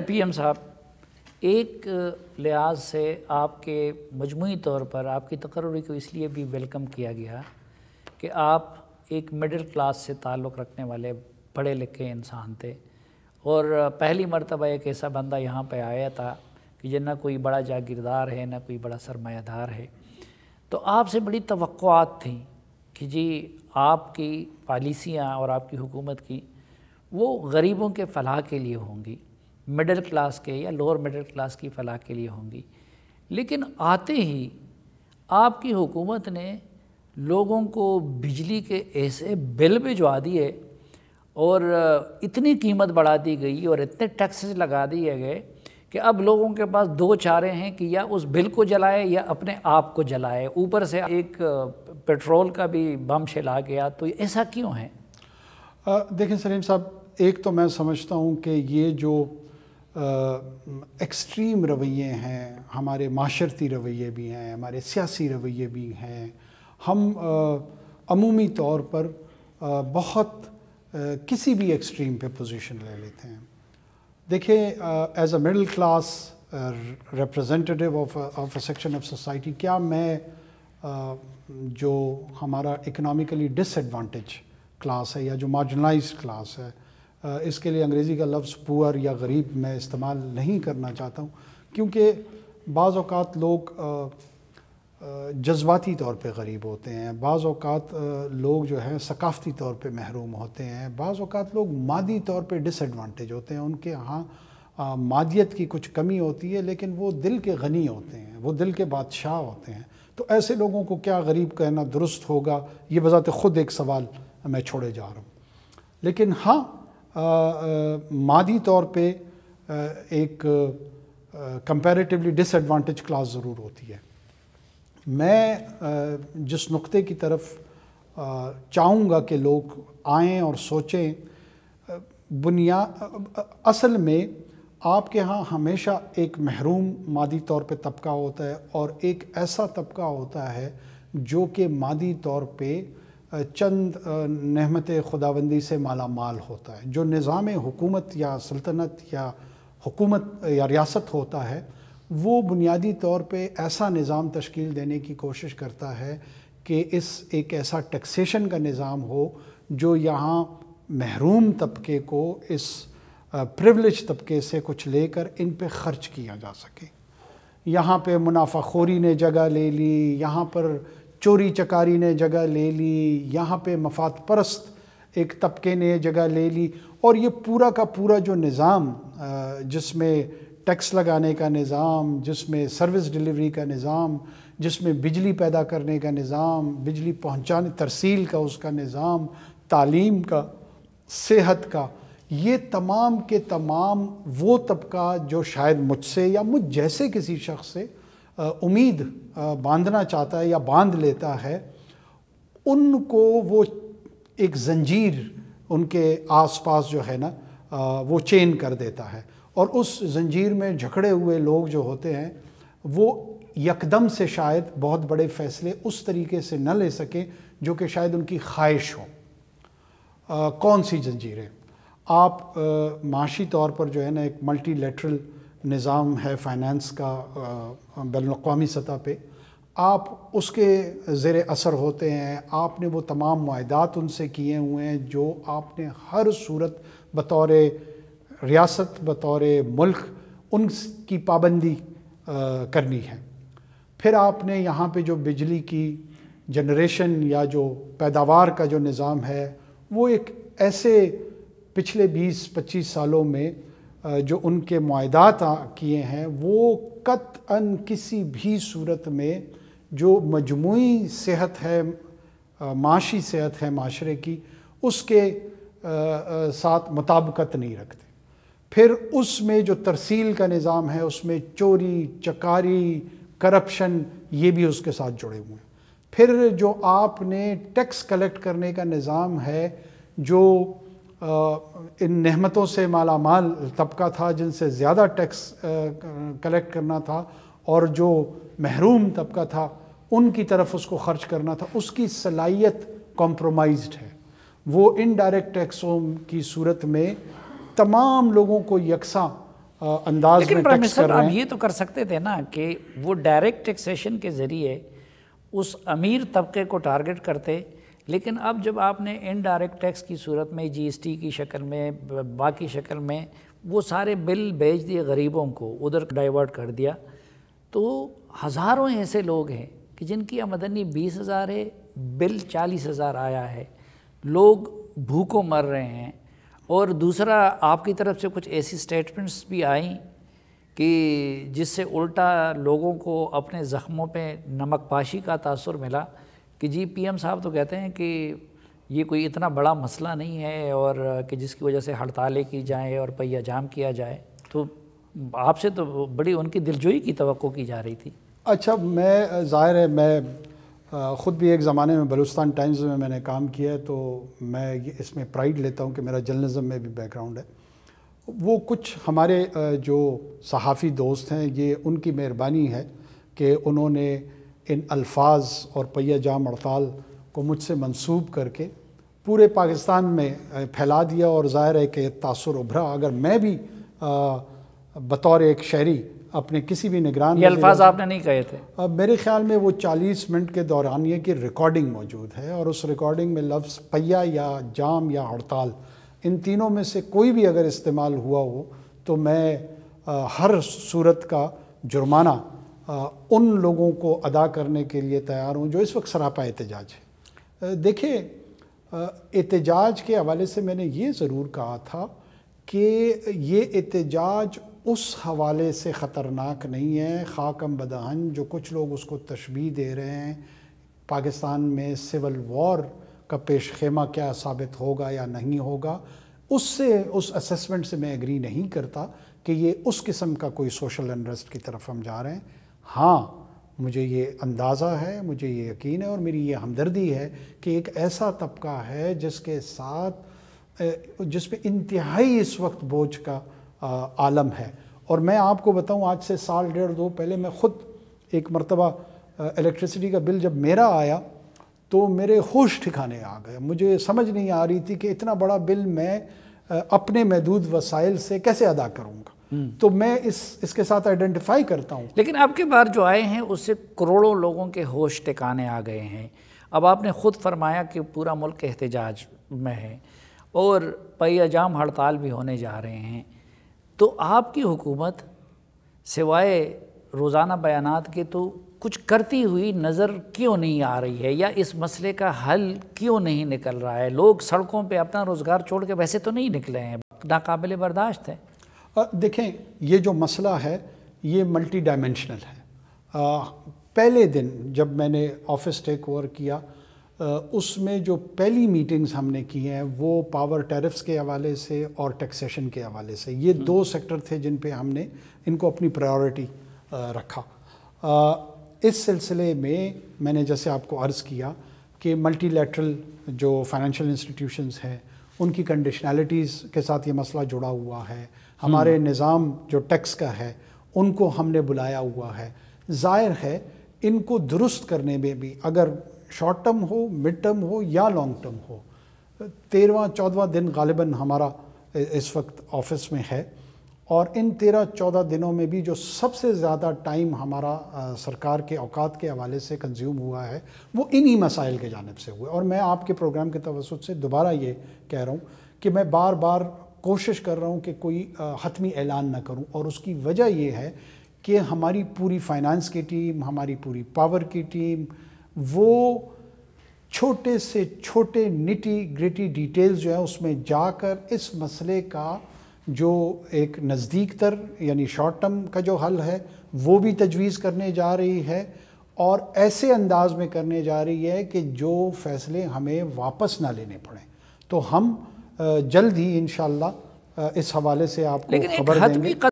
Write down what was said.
P M صاحب، ایک لحاظ سے آپ کے مجموعی طور پر آپ کی تقرری کو اس لیے بھی ویلکم کیا گیا کہ آپ ایک مڈل کلاس سے تعلق رکھنے والے پڑھے لکھے انسان تھے، اور پہلی مرتبہ ایک ایسا بندہ یہاں پہ آیا تھا کہ نہ کوئی بڑا جاگیردار ہے نہ کوئی بڑا سرمایہ دار ہے، تو آپ سے بڑی توقعات تھیں کہ جی آپ کی پالیسیاں اور آپ کی حکومت کی وہ غریبوں کے فلاح کے لیے ہوں گی، مڈل کلاس کے یا لوور مڈل کلاس کی فلاح کے لیے ہوں گی۔ لیکن آتے ہی آپ کی حکومت نے لوگوں کو بجلی کے ایسے بل بھجوا دیے اور اتنی قیمت بڑھا دی گئی اور اتنے ٹیکسز لگا دیے گئے کہ اب لوگوں کے پاس دو چارے ہیں کہ یا اس بل کو جلائے یا اپنے آپ کو جلائے، اوپر سے ایک پیٹرول کا بھی بم چلا گیا۔ تو ایسا کیوں ہے؟ دیکھیں سلیم صاحب، ایک تو میں سمجھتا ہوں کہ یہ جو ایکسٹریم رویے ہیں، ہمارے معاشرتی رویے بھی ہیں، ہمارے سیاسی رویے بھی ہیں، ہم عمومی طور پر بہت کسی بھی ایکسٹریم پہ پوزیشن لے لیتے ہیں۔ دیکھیں، as a middle class representative of A section of society, کیا میں جو ہمارا اکنامیکلی ڈس ایڈوانٹیج کلاس ہے یا جو مارجنلائزڈ کلاس ہے، اس کے لیے انگریزی کا لفظ پور یا غریب میں استعمال نہیں کرنا چاہتا ہوں، کیونکہ بعض اوقات لوگ جذباتی طور پہ غریب ہوتے ہیں، بعض اوقات لوگ جو ہیں ثقافتی طور پہ محروم ہوتے ہیں، بعض اوقات لوگ مادی طور پہ ڈس ایڈوانٹیج ہوتے ہیں، ان کے ہاں مادیت کی کچھ کمی ہوتی ہے لیکن وہ دل کے غنی ہوتے ہیں، وہ دل کے بادشاہ ہوتے ہیں۔ تو ایسے لوگوں کو کیا غریب کہنا درست ہوگا، یہ بذات خود ایک سوال میں چھوڑے جا رہا ہوں۔ لیکن ہاں، مادی طور پہ ایک کمپیریٹیولی ڈس ایڈوانٹیج کلاس ضرور ہوتی ہے۔ میں جس نقطے کی طرف چاہوں گا کہ لوگ آئیں اور سوچیں، اصل میں آپ کے ہاں ہمیشہ ایک محروم مادی طور پہ طبقہ ہوتا ہے اور ایک ایسا طبقہ ہوتا ہے جو کہ مادی طور پہ چند نعمت خداوندی سے مالا مال ہوتا ہے۔ جو نظام حکومت یا سلطنت یا حکومت یا ریاست ہوتا ہے، وہ بنیادی طور پہ ایسا نظام تشکیل دینے کی کوشش کرتا ہے کہ ایک ایسا ٹیکسیشن کا نظام ہو جو یہاں محروم طبقے کو اس پریولیج طبقے سے کچھ لے کر ان پہ خرچ کیا جا سکے۔ یہاں پہ منافع خوری نے جگہ لے لی، یہاں پر چوری چکاری نے جگہ لے لی، یہاں پہ مفاد پرست ایک طبقے نے جگہ لے لی، اور یہ پورا کا پورا جو نظام، جس میں ٹیکس لگانے کا نظام، جس میں سروس ڈیلیوری کا نظام، جس میں بجلی پیدا کرنے کا نظام، بجلی پہنچانے ترسیل کا اس کا نظام، تعلیم کا، صحت کا، یہ تمام کے تمام وہ طبقہ جو شاید مجھ سے یا مجھ جیسے کسی شخص سے امید باندھنا چاہتا ہے یا باندھ لیتا ہے، ان کو وہ ایک زنجیر ان کے آس پاس جو ہے نا وہ چین کر دیتا ہے، اور اس زنجیر میں جھکڑے ہوئے لوگ جو ہوتے ہیں وہ یکدم سے شاید بہت بڑے فیصلے اس طریقے سے نہ لے سکیں جو کہ شاید ان کی خواہش ہو۔ کون سی زنجیریں؟ آپ معاشی طور پر جو ہے نا ایک ملٹی لیٹرل نظام ہے فائنانس کا بین الاقوامی سطح پہ، آپ اس کے زیر اثر ہوتے ہیں، آپ نے وہ تمام معاہدات ان سے کیے ہوئے ہیں جو آپ نے ہر صورت بطور ریاست بطور ملک ان کی پابندی کرنی ہے۔ پھر آپ نے یہاں پہ جو بجلی کی جنریشن یا جو پیداوار کا جو نظام ہے، وہ ایک ایسے پچھلے 20-25 سالوں میں جو ان کے معاہدات کیے ہیں، وہ قطعاً کسی بھی صورت میں جو مجموعی صحت ہے، معاشی صحت ہے معاشرے کی، اس کے ساتھ مطابقت نہیں رکھتے۔ پھر اس میں جو ترسیل کا نظام ہے، اس میں چوری چکاری کرپشن یہ بھی اس کے ساتھ جڑے ہوئے ہیں۔ پھر جو آپ نے ٹیکس کلیکٹ کرنے کا نظام ہے، جو ان نعمتوں سے مالا مال طبقہ تھا جن سے زیادہ ٹیکس کلیکٹ کرنا تھا، اور جو محروم طبقہ تھا ان کی طرف اس کو خرچ کرنا تھا، اس کی صلاحیت کمپرومائزڈ ہے۔ وہ انڈائریکٹ ٹیکسوں کی صورت میں تمام لوگوں کو یکساں انداز لیکن میں پرائم ٹیکس کر منسٹر رہے آپ ہیں۔ یہ تو کر سکتے تھے نا کہ وہ ڈائریکٹ ٹیکسیشن کے ذریعے اس امیر طبقے کو ٹارگٹ کرتے، لیکن اب جب آپ نے انڈائریکٹ ٹیکس کی صورت میں جی ایس ٹی کی شکل میں باقی شکل میں وہ سارے بل بھیج دیے غریبوں کو، ادھر ڈائیورٹ کر دیا، تو ہزاروں ایسے لوگ ہیں کہ جن کی آمدنی 20,000 ہے، بل 40,000 آیا ہے، لوگ بھوکوں مر رہے ہیں۔ اور دوسرا آپ کی طرف سے کچھ ایسی سٹیٹمنٹس بھی آئیں کہ جس سے الٹا لوگوں کو اپنے زخموں پہ نمک پاشی کا تاثر ملا کہ جی پی ایم صاحب تو کہتے ہیں کہ یہ کوئی اتنا بڑا مسئلہ نہیں ہے اور کہ جس کی وجہ سے ہڑتالیں کی جائیں اور پہیہ جام کیا جائے، تو آپ سے تو بڑی ان کی دلجوئی کی توقع کی جا رہی تھی۔ اچھا، میں ظاہر ہے میں خود بھی ایک زمانے میں بلوچستان ٹائمز میں نے کام کیا ہے، تو میں اس میں پرائیڈ لیتا ہوں کہ میرا جرنلزم میں بھی بیک گراؤنڈ ہے۔ وہ کچھ ہمارے جو صحافی دوست ہیں، یہ ان کی مہربانی ہے کہ انہوں نے ان الفاظ اور پہیہ جام ہڑتال کو مجھ سے منسوب کر کے پورے پاکستان میں پھیلا دیا، اور ظاہر ہے کہ تاثر ابھرا۔ اگر میں بھی بطور ایک شہری اپنے کسی بھی نگران، یہ الفاظ آپ نے نہیں کہے تھے؟ میرے خیال میں وہ 40 منٹ کے دورانیے کی ریکارڈنگ موجود ہے، اور اس ریکارڈنگ میں لفظ پہیہ یا جام یا ہڑتال، ان تینوں میں سے کوئی بھی اگر استعمال ہوا ہو تو میں ہر صورت کا جرمانہ ان لوگوں کو ادا کرنے کے لیے تیار ہوں جو اس وقت سراپا احتجاج ہے۔ دیکھیں، احتجاج کے حوالے سے میں نے یہ ضرور کہا تھا کہ یہ احتجاج اس حوالے سے خطرناک نہیں ہے، خاکم بدہن جو کچھ لوگ اس کو تشبیہ دے رہے ہیں، پاکستان میں سول وار کا پیش خیمہ کیا ثابت ہوگا یا نہیں ہوگا، اس اسیسمنٹ سے میں ایگری نہیں کرتا کہ یہ اس قسم کا کوئی سوشل انریسٹ کی طرف ہم جا رہے ہیں۔ ہاں، مجھے یہ اندازہ ہے، مجھے یہ یقین ہے، اور میری یہ ہمدردی ہے کہ ایک ایسا طبقہ ہے جس کے ساتھ جس پہ انتہائی اس وقت بوجھ کا عالم ہے۔ اور میں آپ کو بتاؤں، آج سے سال ڈیڑھ دو پہلے میں خود ایک مرتبہ الیکٹریسٹی کا بل جب میرا آیا تو میرے ہوش ٹھکانے آ گئے، مجھے سمجھ نہیں آ رہی تھی کہ اتنا بڑا بل میں اپنے محدود وسائل سے کیسے ادا کروں گا۔ تو میں اس کے ساتھ آئیڈینٹیفائی کرتا ہوں۔ لیکن اب کے بار جو آئے ہیں اس سے کروڑوں لوگوں کے ہوش ٹھکانے آ گئے ہیں۔ اب آپ نے خود فرمایا کہ پورا ملک احتجاج میں ہے اور پہیہ جام ہڑتال بھی ہونے جا رہے ہیں، تو آپ کی حکومت سوائے روزانہ بیانات کے تو کچھ کرتی ہوئی نظر کیوں نہیں آ رہی ہے، یا اس مسئلے کا حل کیوں نہیں نکل رہا ہے؟ لوگ سڑکوں پہ اپنا روزگار چھوڑ کے ویسے تو نہیں نکلے ہیں، ناقابل برداشت ہے۔ دیکھیں، یہ جو مسئلہ ہے یہ ملٹی ڈائمینشنل ہے۔ پہلے دن جب میں نے آفس ٹیک اوور کیا، اس میں جو پہلی میٹنگز ہم نے کی ہیں وہ پاور ٹیرفز کے حوالے سے اور ٹیکسیشن کے حوالے سے، یہ دو سیکٹر تھے جن پہ ہم نے ان کو اپنی پرائیورٹی رکھا۔ اس سلسلے میں نے جیسے آپ کو عرض کیا کہ ملٹی لیٹرل جو فائنینشیل انسٹیٹیوشنز ہیں ان کی کنڈیشنالٹیز کے ساتھ یہ مسئلہ جڑا ہوا ہے، ہمارے نظام جو ٹیکس کا ہے ان کو ہم نے بلایا ہوا ہے۔ ظاہر ہے ان کو درست کرنے میں بھی، اگر شارٹ ٹرم ہو، مڈ ٹرم ہو یا لانگ ٹرم ہو، 13واں-14واں دن غالباً ہمارا اس وقت آفس میں ہے، اور ان 13-14 دنوں میں بھی جو سب سے زیادہ ٹائم ہمارا سرکار کے اوقات کے حوالے سے کنزیوم ہوا ہے وہ انہی مسائل کے جانب سے ہوئے۔ اور میں آپ کے پروگرام کے توسط سے دوبارہ یہ کہہ رہا ہوں کہ میں بار بار کوشش کر رہا ہوں کہ کوئی حتمی اعلان نہ کروں، اور اس کی وجہ یہ ہے کہ ہماری پوری فائنانس کی ٹیم، ہماری پوری پاور کی ٹیم، وہ چھوٹے سے چھوٹے نٹی گریٹی ڈیٹیلز جو ہیں اس میں جا کر اس مسئلے کا جو ایک نزدیک تر یعنی شارٹ ٹرم کا جو حل ہے وہ بھی تجویز کرنے جا رہی ہے، اور ایسے انداز میں کرنے جا رہی ہے کہ جو فیصلے ہمیں واپس نہ لینے پڑیں۔ تو ہم جلد ہی انشاءاللہ اس حوالے سے آپ کو خبر دیں گے۔